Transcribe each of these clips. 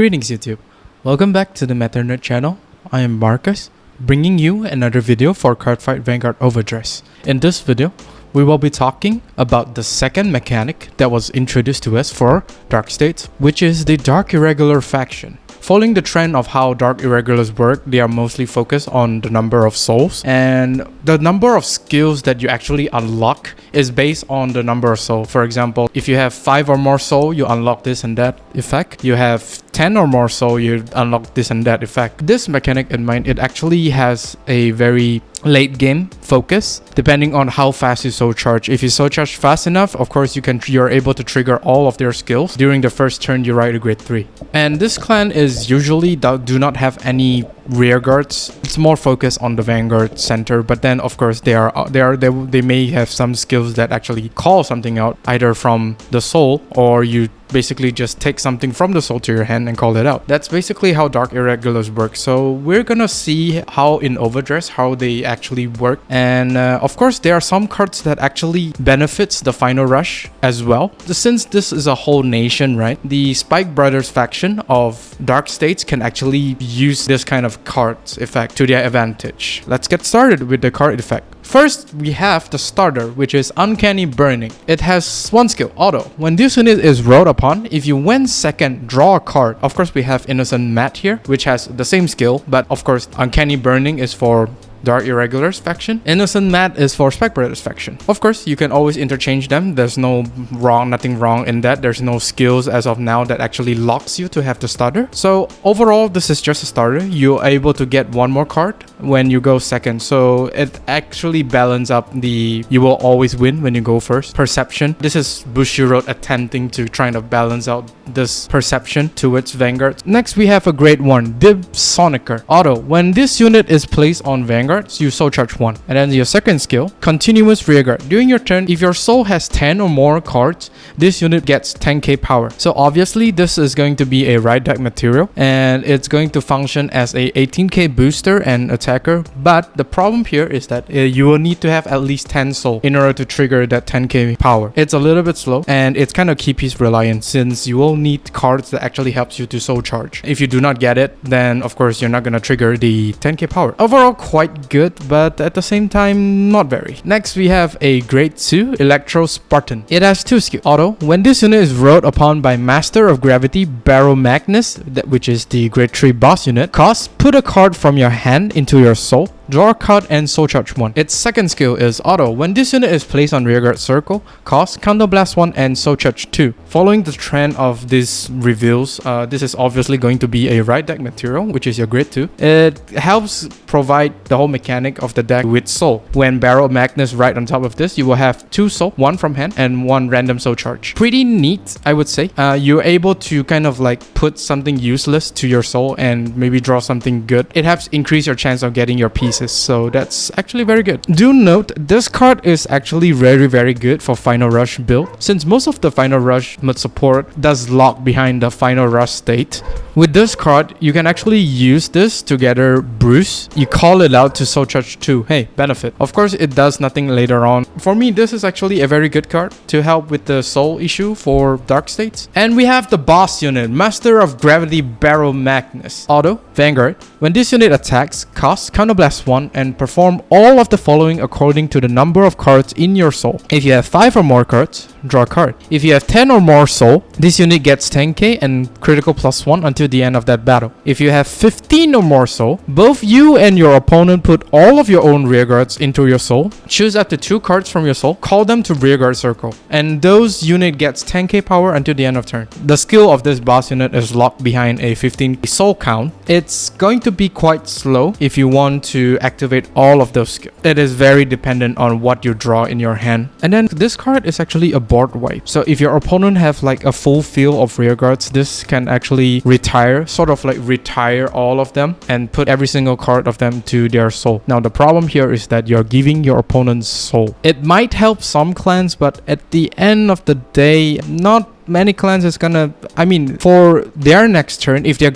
Greetings YouTube, welcome back to the Meternerd channel. I am Marcus, bringing you another video for Cardfight Vanguard Overdress. In this video, we will be talking about the second mechanic that was introduced to us for Dark States, which is the Dark Irregular faction. Following the trend of how Dark Irregulars work, they are mostly focused on the number of souls, and the number of skills that you actually unlock is based on the number of souls. For example, if you have 5 or more soul, you unlock this and that effect. You have 10 or more soul, you unlock this and that effect. This mechanic in mind, it actually has a very late game focus depending on how fast you soul charge. If you soul charge fast enough, of course you're able to trigger all of their skills during the first turn you ride a grade 3. And this clan is usually do not have any rear guards. It's more focused on the Vanguard center, but then of course they may have some skills that actually call something out either from the soul, or you basically just take something from the soul to your hand and call it out. That's basically how Dark Irregulars work. So we're gonna see how in Overdress how they actually work, and of course there are some cards that actually benefits the final rush as well. Since this is a whole nation, right, the Spike Brothers faction of Dark States can actually use this kind of cards effect to their advantage. Let's get started with the card effect. First, we have the starter, which is Uncanny Burning. It has one skill, auto. When this unit is rolled upon, if you win second, draw a card. Of course, we have Innocent Matt here, which has the same skill, but of course, Uncanny Burning is for Dark Irregulars faction. Innocent Matt is for Spike Brothers faction. Of course, you can always interchange them. There's nothing wrong in that. There's no skills as of now that actually locks you to have the starter. So overall, this is just a starter. You're able to get one more card when you go second. So it actually balances up the you will always win when you go first perception. This is Bushiroad attempting to try to balance out this perception towards Vanguard. Next, we have a grade 1, Soniker. Auto. When this unit is placed on Vanguard, you soul charge 1. And then your second skill, continuous rearguard. During your turn, if your soul has 10 or more cards, this unit gets 10k power. So obviously this is going to be a ride deck material, and it's going to function as a 18k booster and attacker. But the problem here is that you will need to have at least 10 soul in order to trigger that 10k power. It's a little bit slow, and it's kind of key piece reliant, since you will need cards that actually helps you to soul charge. If you do not get it, then of course you're not going to trigger the 10k power. Overall, quite good, but at the same time not very. Next, we have a grade 2 Electro Spartan. It has 2 skills. Auto. When this unit is rolled upon by Master of Gravity Baromagnes, which is the grade 3 boss unit, cost, put a card from your hand into your soul, draw a card and soul charge 1. Its second skill is auto. When this unit is placed on rearguard circle, cost, counterblast 1 and soul charge 2. Following the trend of these reveals, this is obviously going to be a ride deck material, which is your grade 2. It helps provide the whole mechanic of the deck with soul. When Baromagnes right on top of this, you will have 2 soul, 1 from hand and 1 random soul charge. Pretty neat, I would say. You're able to kind of like put something useless to your soul and maybe draw something good. It helps increase your chance of getting your pieces. So that's actually very good. Do note, this card is actually very good for Final Rush build, since most of the Final Rush mode support does lock behind the Final Rush state. With this card, you can actually use this to gather Bruce. You call it out to soul charge 2. Hey, benefit. Of course, it does nothing later on. For me, this is actually a very good card to help with the soul issue for Dark States. And we have the boss unit, Master of Gravity Baromagnes. Auto, Vanguard. When this unit attacks, cost, counterblast 1 and perform all of the following according to the number of cards in your soul. If you have 5 or more cards, draw a card. If you have 10 or more soul, this unit gets 10k and critical plus 1 until the end of that battle. If you have 15 or more soul, both you and your opponent put all of your own rearguards into your soul, choose up to 2 cards from your soul, call them to rearguard circle, and those unit gets 10k power until the end of turn. The skill of this boss unit is locked behind a 15 soul count. It's going to be quite slow if you want to activate all of those skills. It is very dependent on what you draw in your hand. And then this card is actually a board wipe. So if your opponent have like a full field of rearguards, this can actually retire, sort of like retire all of them and put every single card of them to their soul. Now the problem here is that you're giving your opponent's soul. It might help some clans, but at the end of the day, not many clans is gonna, I mean, for their next turn, if they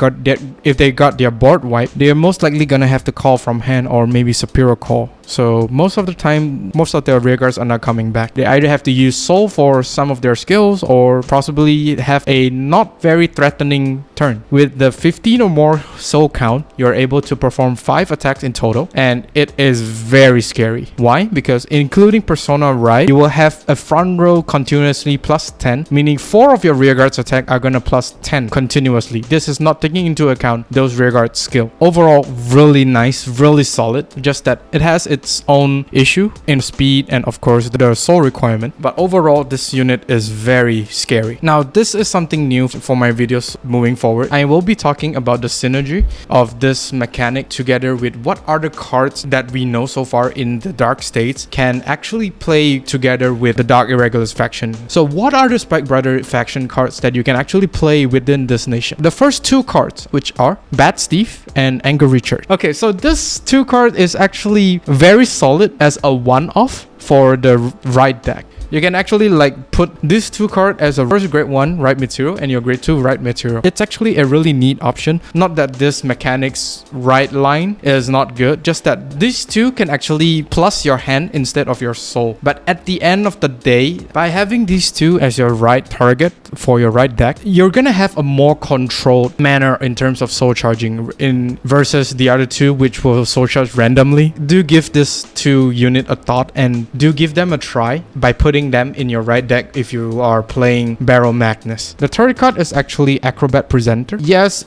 got their board wipe, they're most likely gonna have to call from hand or maybe superior call. So most of the time, most of their rearguards are not coming back. They either have to use soul for some of their skills or possibly have a not very threatening turn. With the 15 or more soul count, you're able to perform 5 attacks in total, and it is very scary. Why? Because including Persona Ride, you will have a front row continuously plus 10, meaning 4 of your rearguards attack are gonna plus 10 continuously. This is not taking into account those rearguard skill. Overall, really nice, really solid, just that it has its own issue in speed and of course the soul requirement, but overall this unit is very scary. Now this is something new for my videos moving forward. I will be talking about the synergy of this mechanic together with what are the cards that we know so far in the Dark States can actually play together with the Dark Irregulars faction. So what are the Spike Brother faction cards that you can actually play within this nation? The first 2 cards, which are Bad Steve and Anger Richard. Okay, so this 2 card is actually very solid as a one-off for the right deck. You can actually like put these 2 cards as a first grade 1 right material and your grade 2 right material. It's actually a really neat option. Not that this mechanics right line is not good, just that these 2 can actually plus your hand instead of your soul. But at the end of the day, by having these 2 as your right target for your right deck, you're gonna have a more controlled manner in terms of soul charging in versus the other 2 which will soul charge randomly. Do give this 2 unit a thought and do give them a try by putting them in your right deck if you are playing Baromagnes. The third card is actually Acrobat Presenter. Yes,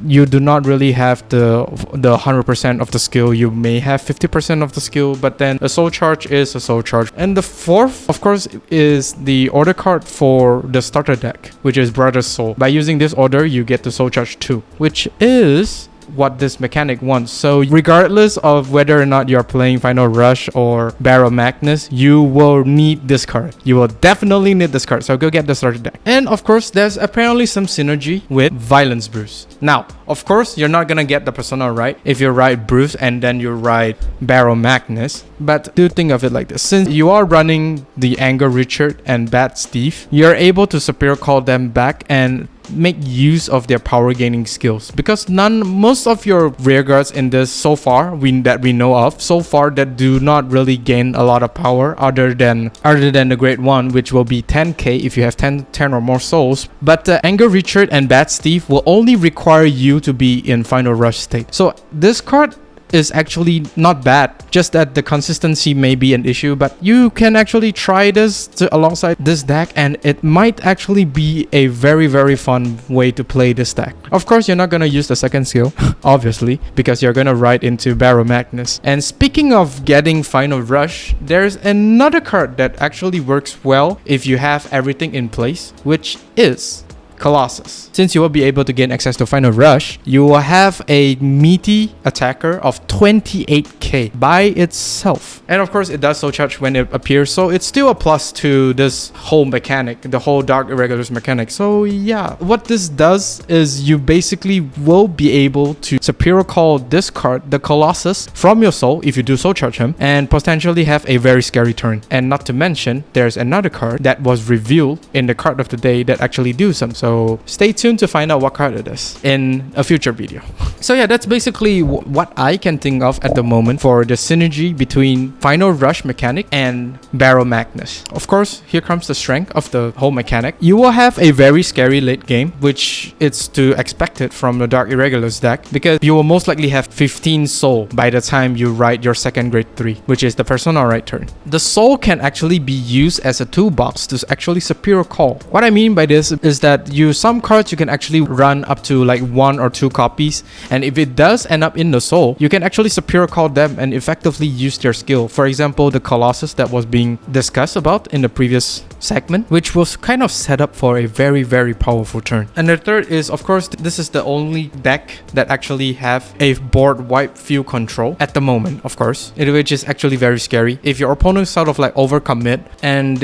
you do not really have the 100% of the skill. You may have 50% of the skill, but then a soul charge is a soul charge. And the fourth, of course, is the order card for the starter deck, which is Brother's Soul. By using this order, you get the soul charge 2, which is what this mechanic wants. So regardless of whether or not you're playing Final Rush or Baromagnes, you will need this card. You will definitely need this card. So go get the starter deck. And of course, there's apparently some synergy with Violence Bruce. Now, of course, you're not gonna get the Persona right if you ride Bruce and then you ride Baromagnes. But do think of it like this. Since you are running the Anger Richard and Bad Steve, you're able to superior call them back and make use of their power gaining skills, because most of your rearguards in this so far that we know of so far that do not really gain a lot of power other than the grade 1, which will be 10k if you have 10 or more souls. But Anger Richard and Bad Steve will only require you to be in Final Rush state. So this card is actually not bad, just that the consistency may be an issue, but you can actually try this alongside this deck and it might actually be a very fun way to play this deck. Of course, you're not gonna use the second skill obviously, because you're gonna ride into Baromagnes. And speaking of getting Final Rush, there's another card that actually works well if you have everything in place, which is Colossus. Since you will be able to gain access to Final Rush, you will have a meaty attacker of 28k by itself. And of course, it does soul charge when it appears, so it's still a plus to this whole mechanic, the whole Dark Irregulars mechanic. So yeah, what this does is you basically will be able to superior call this card, the Colossus, from your soul if you do soul charge him, and potentially have a very scary turn. And not to mention, there's another card that was revealed in the card of the day that actually do some. So stay tuned to find out what card it is in a future video. So yeah, that's basically what I can think of at the moment for the synergy between Final Rush mechanic and Baromagnes. Of course, here comes the strength of the whole mechanic. You will have a very scary late game, which it's to expect it from the Dark Irregulars deck, because you will most likely have 15 soul by the time you ride your second grade 3, which is the Persona right turn. The soul can actually be used as a toolbox to actually superior call. What I mean by this is that some cards you can actually run up to like 1 or 2 copies, and if it does end up in the soul, you can actually superior call them and effectively use their skill. For example, the Colossus that was being discussed about in the previous segment, which was kind of set up for a very powerful turn. And the third is, of course, this is the only deck that actually have a board wipe field control at the moment, of course, which is actually very scary. If your opponent sort of like overcommit and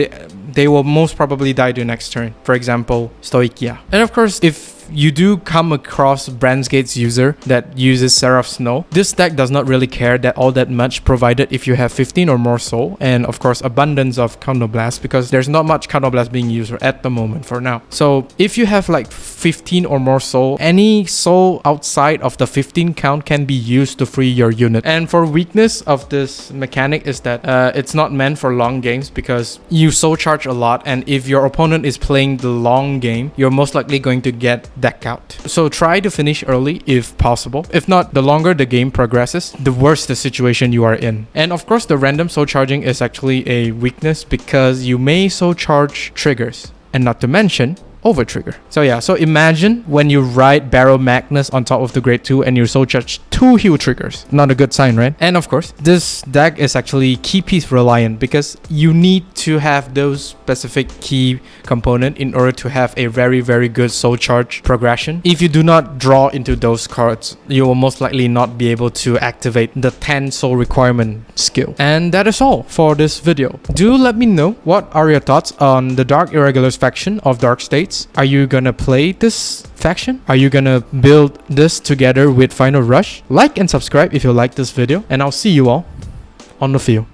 they will most probably die the next turn. For example, Stoichia. And of course, if you do come across Brandsgate's user that uses Seraph Snow, this deck does not really care all that much, provided if you have 15 or more soul, and of course abundance of Counterblast, because there's not much Counterblast being used at the moment for now. So if you have like 15 or more soul, any soul outside of the 15 count can be used to free your unit. And for weakness of this mechanic is that it's not meant for long games, because you soul charge a lot, and if your opponent is playing the long game, you're most likely going to get deck out. So try to finish early if possible. If not, the longer the game progresses, the worse the situation you are in. And of course, the random soul charging is actually a weakness, because you may soul charge triggers, and not to mention over trigger. So yeah, so imagine when you ride Baromagnes on top of the grade 2 and you soul charge 2 heal triggers. Not a good sign, right? And of course, this deck is actually key piece reliant, because you need to have those specific key component in order to have a very good soul charge progression. If you do not draw into those cards, you will most likely not be able to activate the 10 soul requirement skill. And that is all for this video. Do let me know what are your thoughts on the Dark Irregulars faction of Dark States. Are you gonna play this faction? Are you gonna build this together with Final Rush? Like and subscribe if you like this video, and I'll see you all on the field.